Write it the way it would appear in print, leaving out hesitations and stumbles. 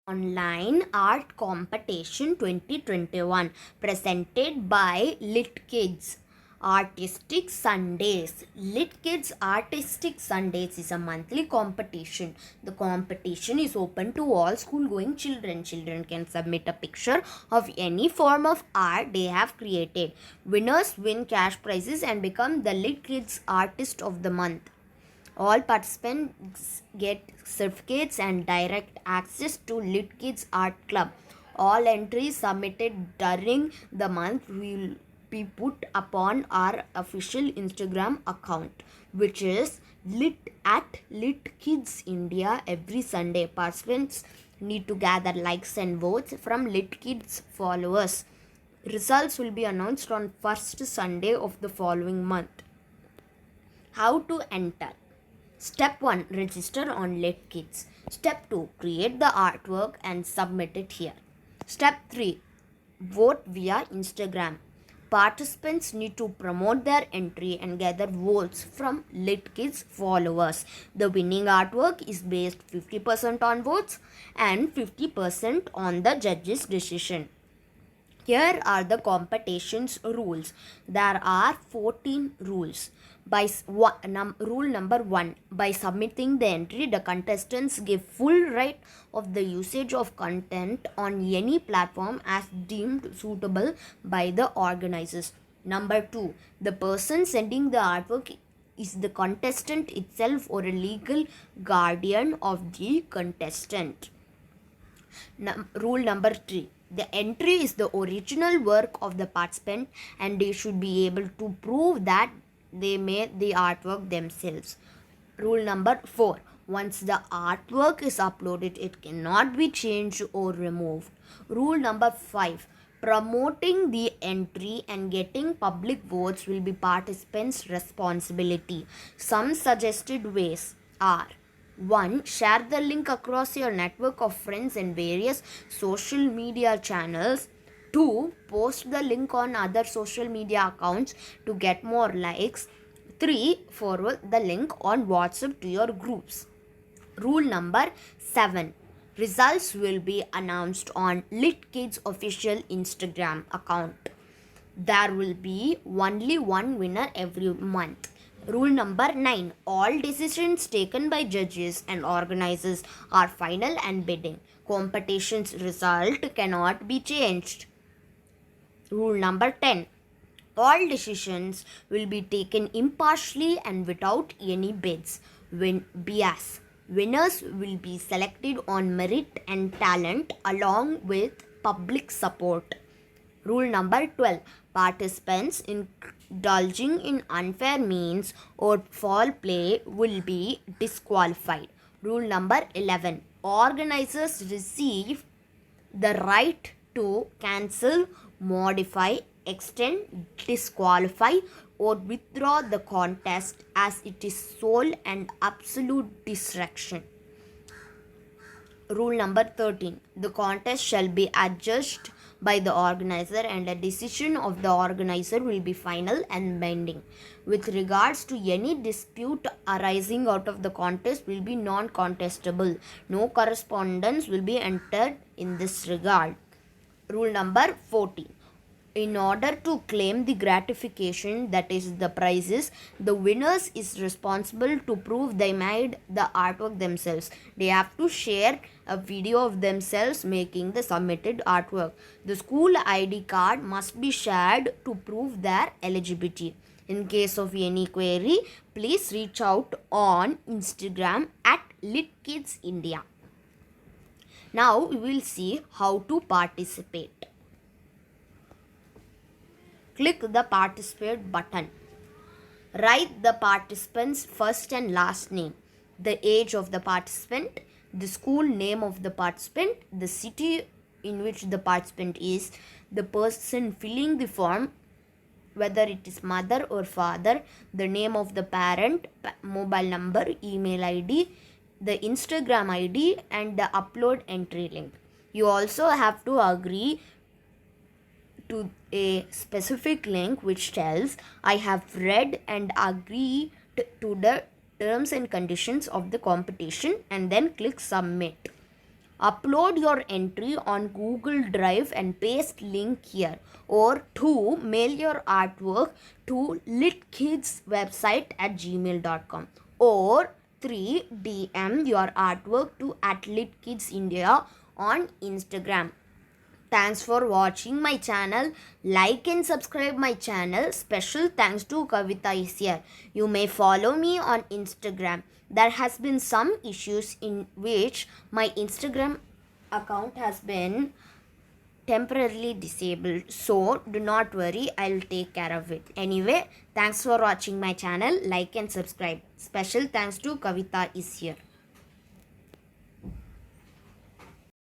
Online Art Competition 2021 presented by Lit Kids Artistic Sundays. Lit Kids Artistic Sundays is a monthly competition. The competition is open to all school going children. Children can submit a picture of any form of art they have created. Winners win cash prizes and become the Lit Kids Artist of the Month. All participants get certificates and direct access to Lit Kids Art Club. All entries submitted during the month will be put upon our official Instagram account, which is lit kids India every Sunday. Participants need to gather likes and votes from Lit Kids followers. Results will be announced on first Sunday of the following month. How to enter? Step 1. Register on Lit Kids. Step 2. Create the artwork and submit it here. Step 3. Vote via Instagram. Participants need to promote their entry and gather votes from Lit Kids followers. The winning artwork is based 50% on votes and 50% on the judge's decision. Here are the competition's rules. There are 14 rules. Rule number 1. By submitting the entry, the contestants give full right of the usage of content on any platform as deemed suitable by the organizers. Number 2. The person sending the artwork is the contestant itself or a legal guardian of the contestant. Rule number 3. The entry is the original work of the participant and they should be able to prove that they made the artwork themselves. Rule number 4. Once the artwork is uploaded, it cannot be changed or removed. Rule number 5. Promoting the entry and getting public votes will be participants' responsibility. Some suggested ways are: 1. Share the link across your network of friends and various social media channels. 2. Post the link on other social media accounts to get more likes. 3. Forward the link on WhatsApp to your groups. Rule number 7. Results will be announced on Lit Kids official Instagram account. There will be only one winner every month. Rule number 9. All decisions taken by judges and organizers are final and binding. Competition's result cannot be changed. Rule number 10. All decisions will be taken impartially and without any bias. Winners will be selected on merit and talent along with public support. Rule number 12. Participants indulging in unfair means or foul play will be disqualified. Rule number 11. Organizers receive the right to cancel, modify, extend, disqualify, or withdraw the contest as it is sole and absolute discretion. Rule number 13. The contest shall be adjudged by the organizer and a decision of the organizer will be final and binding. With regards to any dispute arising out of the contest will be non-contestable. No correspondence will be entered in this regard. Rule number 14. In order to claim the gratification, that is the prizes, the winners is responsible to prove they made the artwork themselves. They have to share a video of themselves making the submitted artwork. The school ID card must be shared to prove their eligibility. In case of any query, please reach out on Instagram at @LitKidsIndia. Now we will see how to participate. Click the participate button. Write the participant's first and last name, the age of the participant, the school name of the participant, the city in which the participant is, the person filling the form, whether it is mother or father, the name of the parent, mobile number, email ID, the Instagram ID, and the upload entry link. You also have to agree to a specific link which tells I have read and agree to the terms and conditions of the competition, and then click submit. Upload your entry on Google Drive and paste link here. Or 2. Mail your artwork to litkids website at gmail.com. Or 3. DM your artwork to @litkidsindia on Instagram. Thanks for watching my channel. Like and subscribe my channel. Special thanks to Kavita is here. You may follow me on Instagram. There has been some issues in which my Instagram account has been temporarily disabled. So do not worry, I'll take care of it. Anyway, thanks for watching my channel. Like and subscribe. Special thanks to Kavita is here.